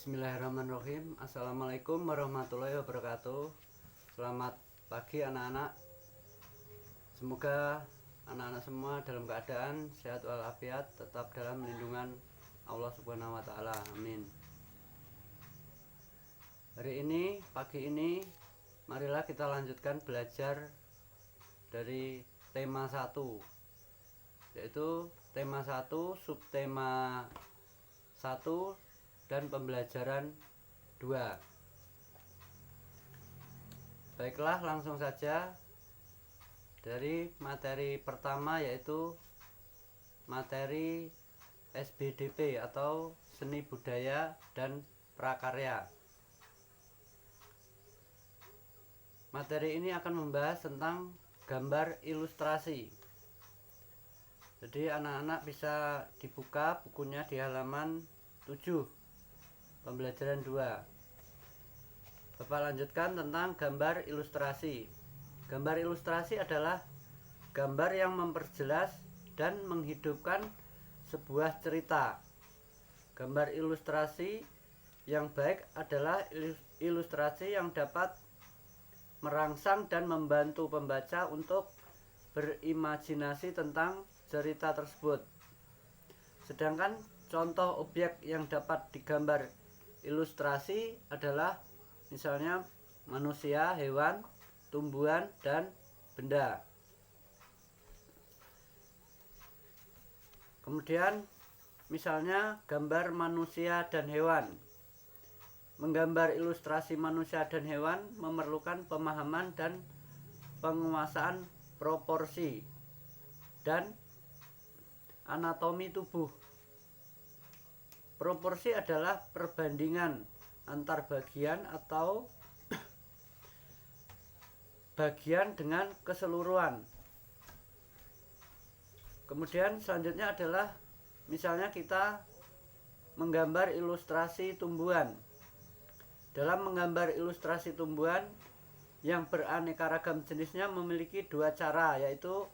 Bismillahirrahmanirrahim. Assalamualaikum warahmatullahi wabarakatuh. Selamat pagi anak-anak. Semoga anak-anak semua dalam keadaan sehat walafiat, tetap dalam lindungan Allah Subhanahu wa taala. Amin. Hari ini, pagi ini, marilah kita lanjutkan belajar dari tema 1, yaitu tema 1, subtema 1 dan pembelajaran 2. Baiklah, langsung saja dari materi pertama, yaitu materi SBDP atau Seni Budaya dan Prakarya. Materi ini akan membahas tentang gambar ilustrasi. Jadi anak-anak bisa dibuka bukunya di halaman 7, pembelajaran 2. Bapak lanjutkan tentang gambar ilustrasi. Gambar ilustrasi adalah gambar yang memperjelas dan menghidupkan sebuah cerita. Gambar ilustrasi yang baik adalah ilustrasi yang dapat merangsang dan membantu pembaca untuk berimajinasi tentang cerita tersebut. Sedangkan contoh objek yang dapat digambar ilustrasi adalah misalnya manusia, hewan, tumbuhan, dan benda. Kemudian misalnya gambar manusia dan hewan. Menggambar ilustrasi manusia dan hewan memerlukan pemahaman dan penguasaan proporsi dan anatomi tubuh. Proporsi adalah perbandingan antar bagian atau bagian dengan keseluruhan. Kemudian selanjutnya adalah misalnya kita menggambar ilustrasi tumbuhan. Dalam menggambar ilustrasi tumbuhan yang beraneka ragam jenisnya memiliki dua cara, yaitu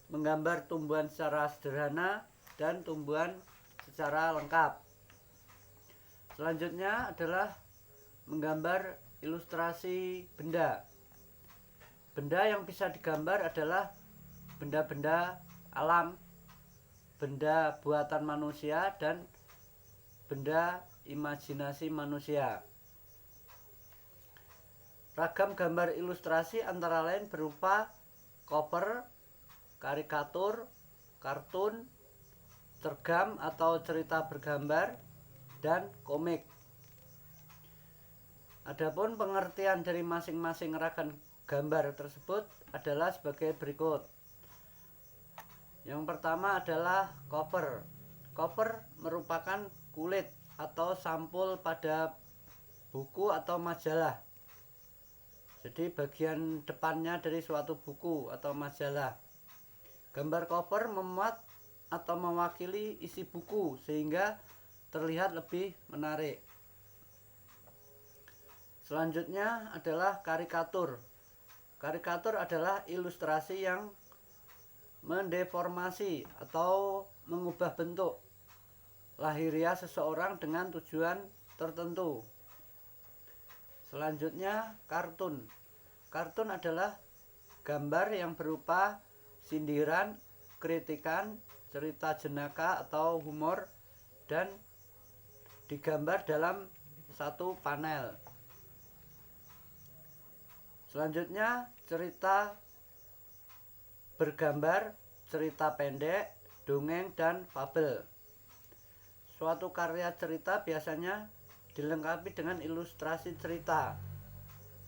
menggambar tumbuhan secara sederhana dan tumbuhan secara lengkap. Selanjutnya adalah menggambar ilustrasi benda. Benda yang bisa digambar adalah benda-benda alam, benda buatan manusia, dan benda imajinasi manusia. Ragam gambar ilustrasi antara lain berupa cover, karikatur, kartun, cergam atau cerita bergambar, dan komik. Adapun pengertian dari masing-masing ragam gambar tersebut adalah sebagai berikut. Yang pertama adalah cover. Cover merupakan kulit atau sampul pada buku atau majalah. Jadi bagian depannya dari suatu buku atau majalah. Gambar cover memuat atau mewakili isi buku sehingga terlihat lebih menarik. Selanjutnya adalah karikatur. Karikatur adalah ilustrasi yang mendeformasi atau mengubah bentuk lahiriah seseorang dengan tujuan tertentu. Selanjutnya kartun. Kartun adalah gambar yang berupa sindiran, kritikan, cerita jenaka atau humor, dan digambar dalam satu panel. Selanjutnya cerita bergambar, cerita pendek, dongeng, dan fabel. Suatu karya cerita biasanya dilengkapi dengan ilustrasi cerita.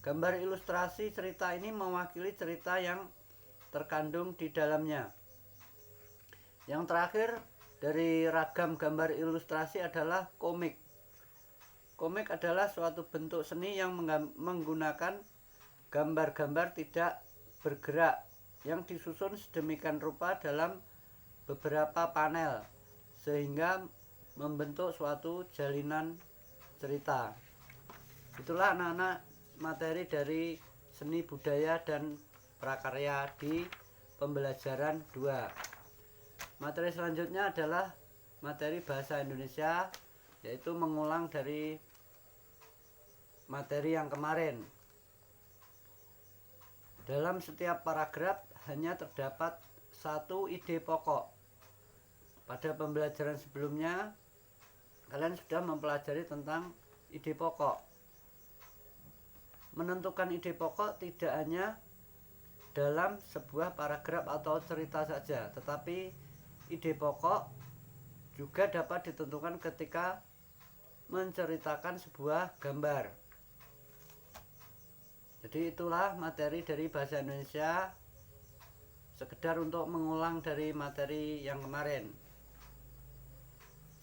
Gambar ilustrasi cerita ini mewakili cerita yang terkandung di dalamnya. Yang terakhir dari ragam gambar ilustrasi adalah komik. Komik adalah suatu bentuk seni yang menggunakan gambar-gambar tidak bergerak yang disusun sedemikian rupa dalam beberapa panel sehingga membentuk suatu jalinan cerita. Itulah anak-anak materi dari seni budaya dan prakarya di pembelajaran 2. Materi selanjutnya adalah materi bahasa Indonesia, yaitu mengulang dari materi yang kemarin. Dalam setiap paragraf hanya terdapat satu ide pokok. Pada pembelajaran sebelumnya kalian sudah mempelajari tentang ide pokok. Menentukan ide pokok tidak hanya dalam sebuah paragraf atau cerita saja, tetapi ide pokok juga dapat ditentukan ketika menceritakan sebuah gambar. Jadi itulah materi dari bahasa Indonesia, sekedar untuk mengulang dari materi yang kemarin.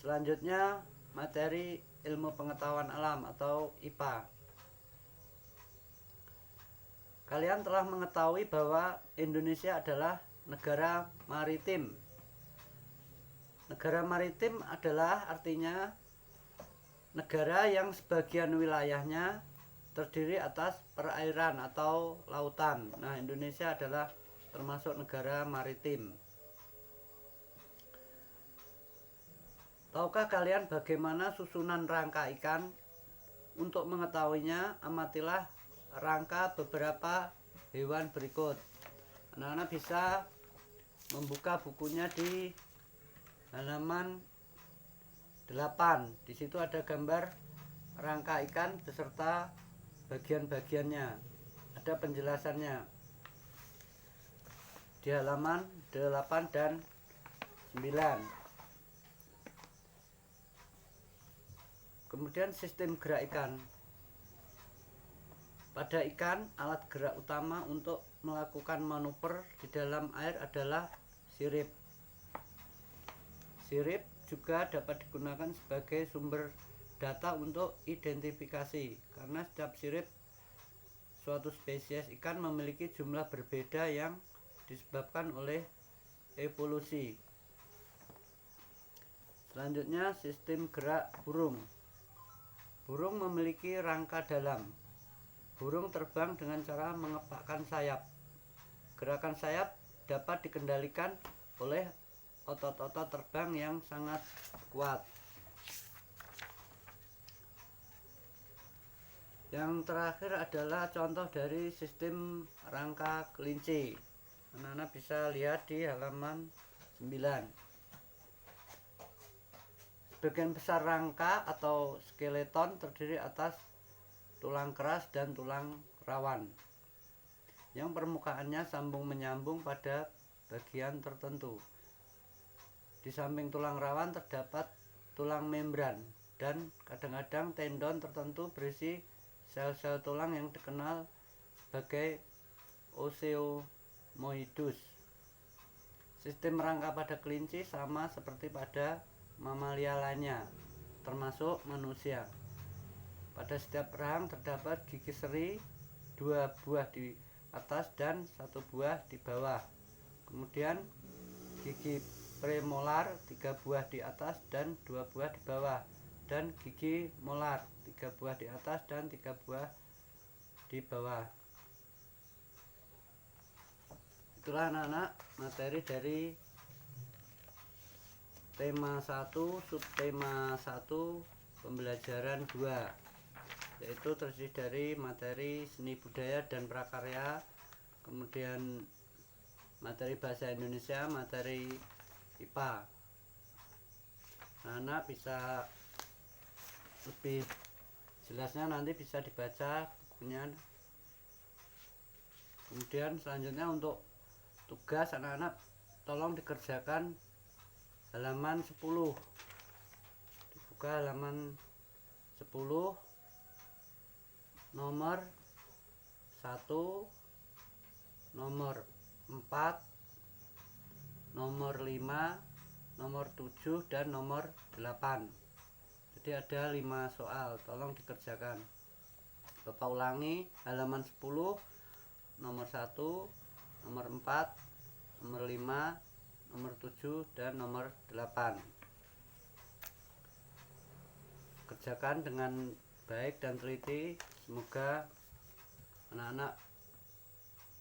Selanjutnya materi ilmu pengetahuan alam atau IPA. Kalian telah mengetahui bahwa Indonesia adalah negara maritim. Negara maritim adalah artinya negara yang sebagian wilayahnya terdiri atas perairan atau lautan. Nah, Indonesia adalah termasuk negara maritim. Tahukah kalian bagaimana susunan rangka ikan? Untuk mengetahuinya, amatilah rangka beberapa hewan berikut. Anak-anak bisa membuka bukunya di halaman 8. Di situ ada gambar rangka ikan beserta bagian-bagiannya. Ada penjelasannya di halaman 8 dan 9. Kemudian sistem gerak ikan. Pada ikan, alat gerak utama untuk melakukan manuver di dalam air adalah sirip. Sirip juga dapat digunakan sebagai sumber data untuk identifikasi, karena setiap sirip suatu spesies ikan memiliki jumlah berbeda yang disebabkan oleh evolusi. Selanjutnya, sistem gerak burung. Burung memiliki rangka dalam. Burung terbang dengan cara mengepakkan sayap. Gerakan sayap dapat dikendalikan oleh otot-otot terbang yang sangat kuat. Yang terakhir adalah contoh dari sistem rangka kelinci. Anak-anak bisa lihat di halaman 9. Sebagian besar rangka atau skeleton terdiri atas tulang keras dan tulang rawan yang permukaannya sambung menyambung pada bagian tertentu. Di samping tulang rawan terdapat tulang membran dan kadang-kadang tendon tertentu berisi sel-sel tulang yang dikenal sebagai osteomoidus. Sistem rangka pada kelinci sama seperti pada mamalia lainnya, termasuk manusia. Pada setiap rahang terdapat gigi seri, 2 buah di atas dan 1 buah di bawah. Kemudian gigi premolar 3 buah di atas dan 2 buah di bawah, dan gigi molar 3 buah di atas dan 3 buah di bawah. Itulah anak-anak materi dari tema 1 subtema 1 pembelajaran 2, yaitu terdiri dari materi seni budaya dan prakarya, kemudian materi bahasa Indonesia, materi IPA. Anak bisa lebih jelasnya nanti bisa dibaca bukunya. Kemudian selanjutnya untuk tugas anak-anak tolong dikerjakan halaman 10. Dibuka halaman 10, nomor 1, nomor 4, nomor 5, nomor 7, dan nomor 8. Jadi ada 5 soal, tolong dikerjakan. Bapak ulangi, halaman 10, nomor 1, nomor 4, nomor 5, nomor 7, dan nomor 8. Kerjakan dengan baik dan teliti. Semoga anak-anak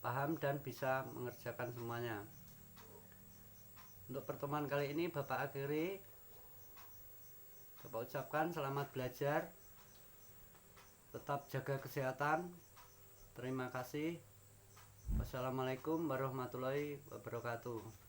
paham dan bisa mengerjakan semuanya. Untuk pertemuan kali ini Bapak akhiri. Bapak ucapkan selamat belajar. tetap jaga kesehatan. Terima kasih. Wassalamualaikum warahmatullahi wabarakatuh.